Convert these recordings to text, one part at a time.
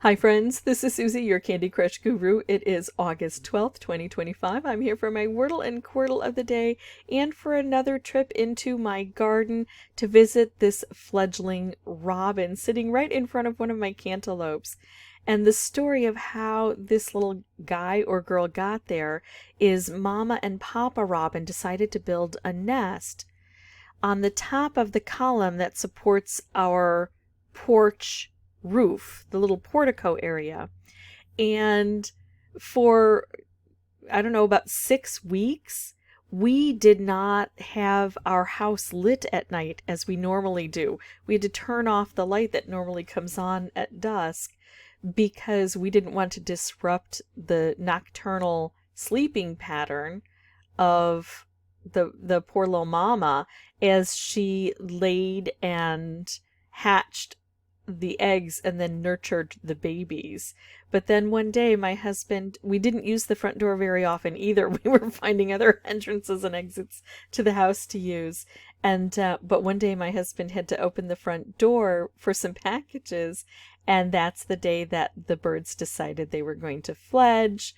Hi friends, this is Suzy, your Candy Crush guru. It is August 12th, 2025. I'm here for my Wordle and Quordle of the day and for another trip into my garden to visit this fledgling robin sitting right in front of one of my cantaloupes. And the story of how this little guy or girl got there is Mama and Papa Robin decided to build a nest on the top of the column that supports our porch roof, the little portico area. And for, I don't know, about 6 weeks, we did not have our house lit at night as we normally do. We had to turn off the light that normally comes on at dusk because we didn't want to disrupt the nocturnal sleeping pattern of the poor little mama as she laid and hatched the eggs and then nurtured the babies. But then one day my husband, we didn't use the front door very often either. We were finding other entrances and exits to the house to use. And but one day my husband had to open the front door for some packages, and that's the day that the birds decided they were going to fledge.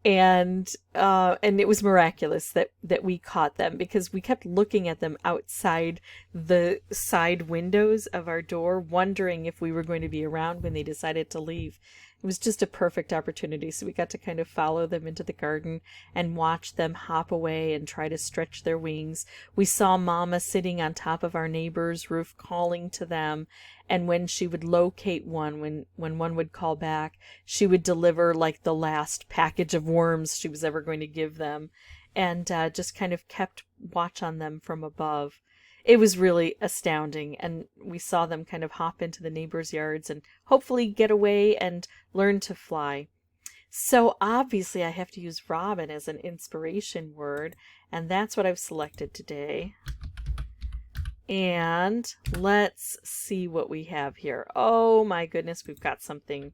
And it was miraculous that we caught them because we kept looking at them outside the side windows of our door, wondering if we were going to be around when they decided to leave. It was just a perfect opportunity, so we got to kind of follow them into the garden and watch them hop away and try to stretch their wings. We saw Mama sitting on top of our neighbor's roof calling to them, and when she would locate one, when one would call back, she would deliver like the last package of worms she was ever going to give them, and just kind of kept watch on them from above. It was really astounding, and we saw them kind of hop into the neighbors' yards and hopefully get away and learn to fly. So obviously I have to use robin as an inspiration word, and that's what I've selected today. And let's see what we have here. Oh my goodness, we've got something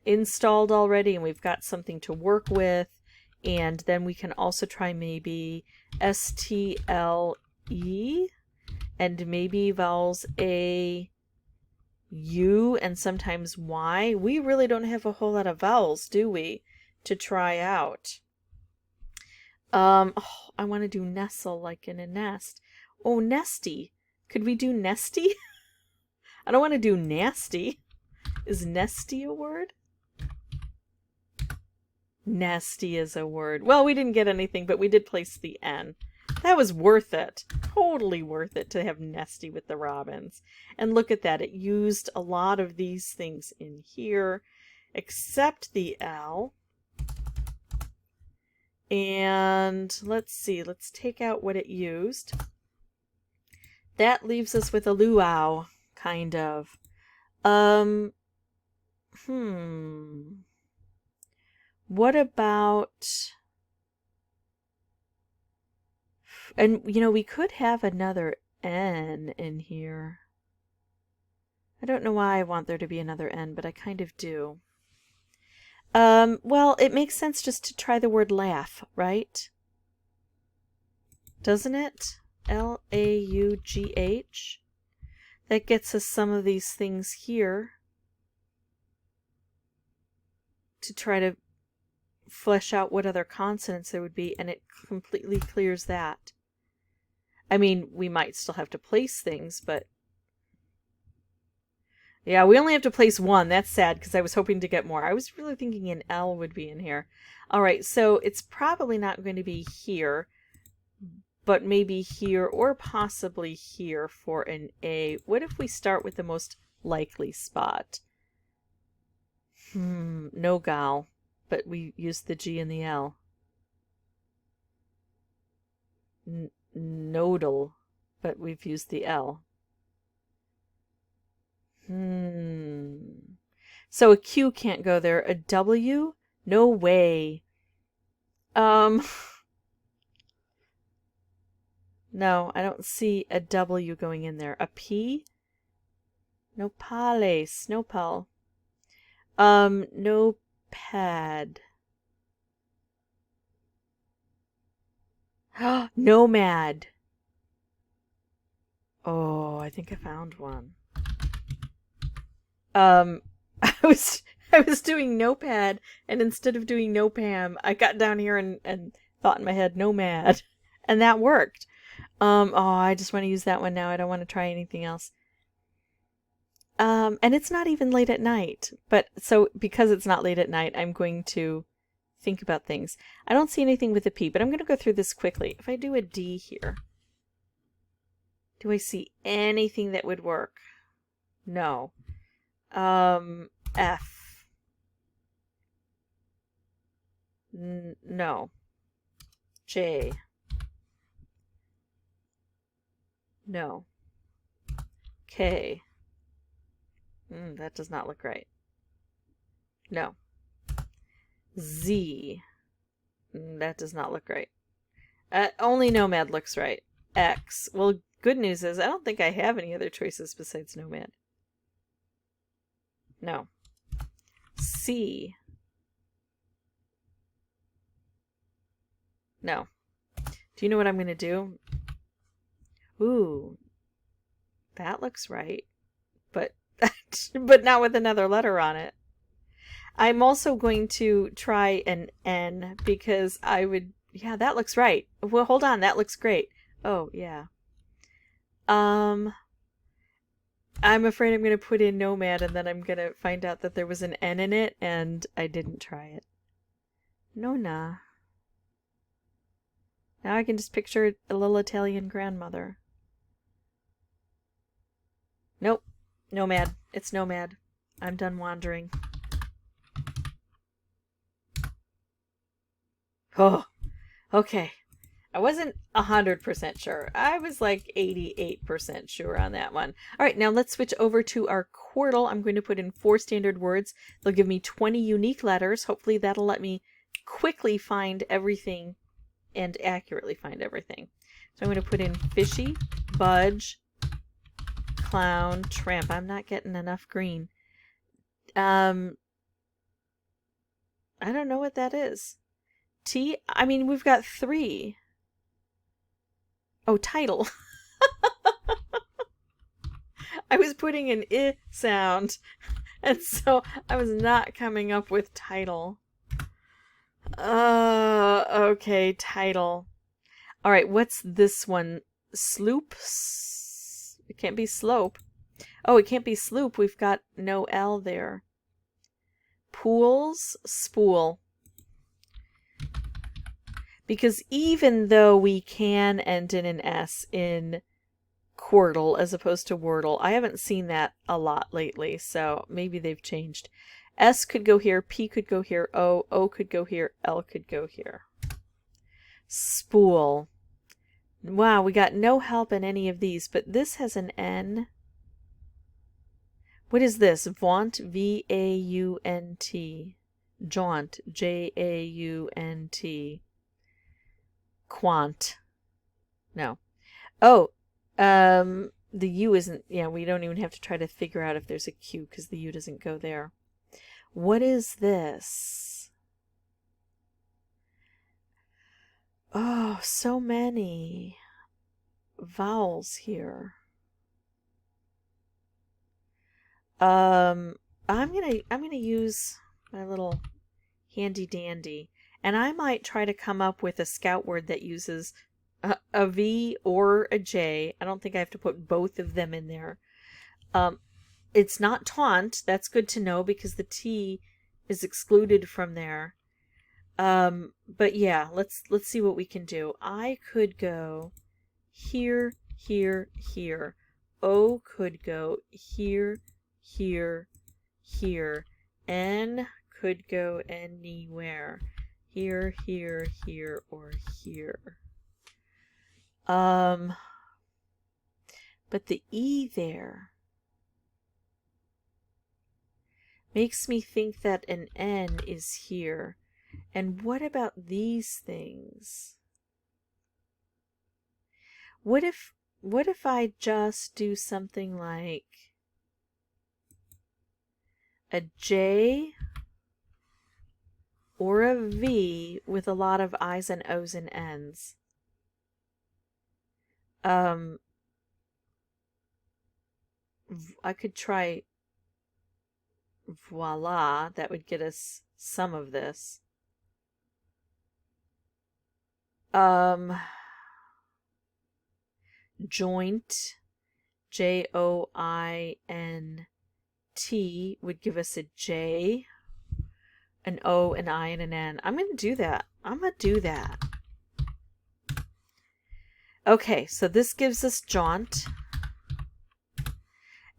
installed already, and we've got something to work with. And then we can also try maybe STLE and maybe vowels A, U, and sometimes Y. We really don't have a whole lot of vowels, do we, to try out? Oh, I want to do nestle like in a nest. Oh, nesty. Could we do nesty? I don't want to do nasty. Is nesty a word? Nesty is a word. Well, we didn't get anything, but we did place the N. That was worth it. Totally worth it to have nesty with the robins. And look at that. It used a lot of these things in here, except the L. And let's see. Let's take out what it used. That leaves us with a luau, kind of. What about... And, you know, we could have another N in here. I don't know why I want there to be another N, but I kind of do. Well, it makes sense just to try the word laugh, right? Doesn't it? L-A-U-G-H. That gets us some of these things here to try to flesh out what other consonants there would be, and it completely clears that. I mean, we might still have to place things, but yeah, we only have to place one. That's sad because I was hoping to get more. I was really thinking an L would be in here. All right, so it's probably not going to be here, but maybe here or possibly here for an A. What if we start with the most likely spot? No gal, but we used the G and the L. Nodal, but we've used the L. So a Q can't go there. A W? No way. No, I don't see a W going in there. A P? No pales. No pal. No pad. Nomad. Oh, I think I found one. I was doing notepad, and instead of doing nopam, I got down here and thought in my head nomad, and that worked. Oh, I just want to use that one now. I don't want to try anything else. And it's not even late at night, but so because it's not late at night, I'm going to think about things. I don't see anything with a P, but I'm going to go through this quickly. If I do a D here, do I see anything that would work? No. F. No. J. No. K. That does not look right. No. Z. That does not look right. Only Nomad looks right. X. Well, good news is I don't think I have any other choices besides Nomad. No. C. No. Do you know what I'm going to do? Ooh. That looks right. But but not with another letter on it. I'm also going to try an N because I would... Yeah, that looks right. Well, hold on. That looks great. Oh, yeah. I'm afraid I'm going to put in Nomad and then I'm going to find out that there was an N in it and I didn't try it. Nona. Now I can just picture a little Italian grandmother. Nope. Nomad. It's Nomad. I'm done wandering. Oh, okay. I wasn't 100% sure. I was like 88% sure on that one. All right, now let's switch over to our Quordle. I'm going to put in 4 standard words. They'll give me 20 unique letters. Hopefully that'll let me quickly find everything and accurately find everything. So I'm going to put in fishy, budge, clown, tramp. I'm not getting enough green. I don't know what that is. T, I mean, we've got 3. Oh, title. I was putting an I sound, and so I was not coming up with title. Okay, title. All right, what's this one? Sloop? It can't be slope. Oh, it can't be sloop. We've got no L there. Pools? Spool. Because even though we can end in an S in Quordle as opposed to Wordle, I haven't seen that a lot lately, so maybe they've changed. S could go here, P could go here, O could go here, L could go here. Spool. Wow, we got no help in any of these, but this has an N. What is this? Vaunt, V-A-U-N-T. Jaunt, J-A-U-N-T. Quant. No. Oh, the U isn't... Yeah, we don't even have to try to figure out if there's a Q because the U doesn't go there. What is this? Oh, so many vowels here. I'm gonna use my little handy dandy, and I might try to come up with a scout word that uses a V or a J. I don't think I have to put both of them in there. It's not taunt. That's good to know because the T is excluded from there. But yeah, let's see what we can do. I could go here, here, here. O could go here, here, here. N could go anywhere. Here, here, here, or here. But the E there makes me think that an N is here. And what about these things? What if I just do something like a J or a V with a lot of I's and O's and N's? I could try voila, that would get us some of this. Joint, Joint, would give us a J, an O, an I, and an N. I'm going to do that. Okay, so this gives us jaunt.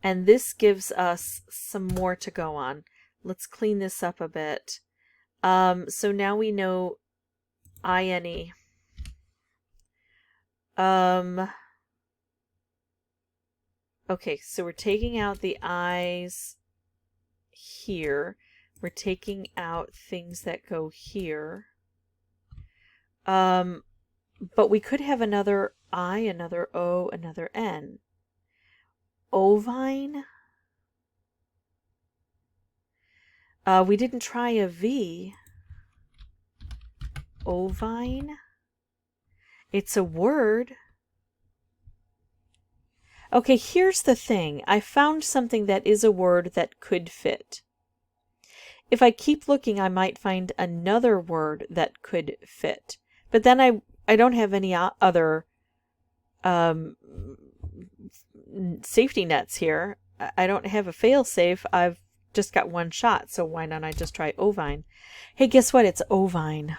And this gives us some more to go on. Let's clean this up a bit. So now we know INE. Okay, so we're taking out the I's here. We're taking out things that go here. But we could have another I, another O, another N. Ovine. We didn't try a V. Ovine. It's a word. Okay, here's the thing. I found something that is a word that could fit. If I keep looking, I might find another word that could fit. But then I don't have any other safety nets here. I don't have a fail-safe. I've just got one shot, so why don't I just try ovine? Hey, guess what? It's ovine.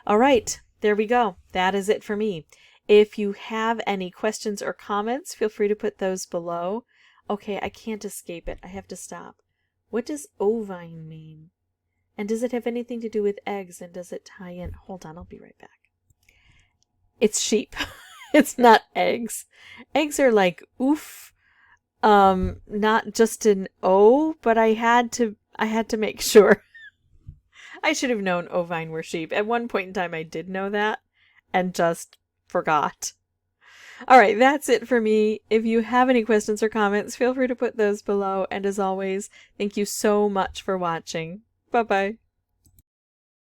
All right, there we go. That is it for me. If you have any questions or comments, feel free to put those below. Okay, I can't escape it. I have to stop. What does ovine mean? And does it have anything to do with eggs? And does it tie in? Hold on, I'll be right back. It's sheep. It's not eggs. Eggs are like oof. Not just an O, but I had to make sure. I should have known ovine were sheep. At one point in time I did know that and just forgot. All right, that's it for me. If you have any questions or comments, feel free to put those below. And as always, thank you so much for watching. Bye-bye.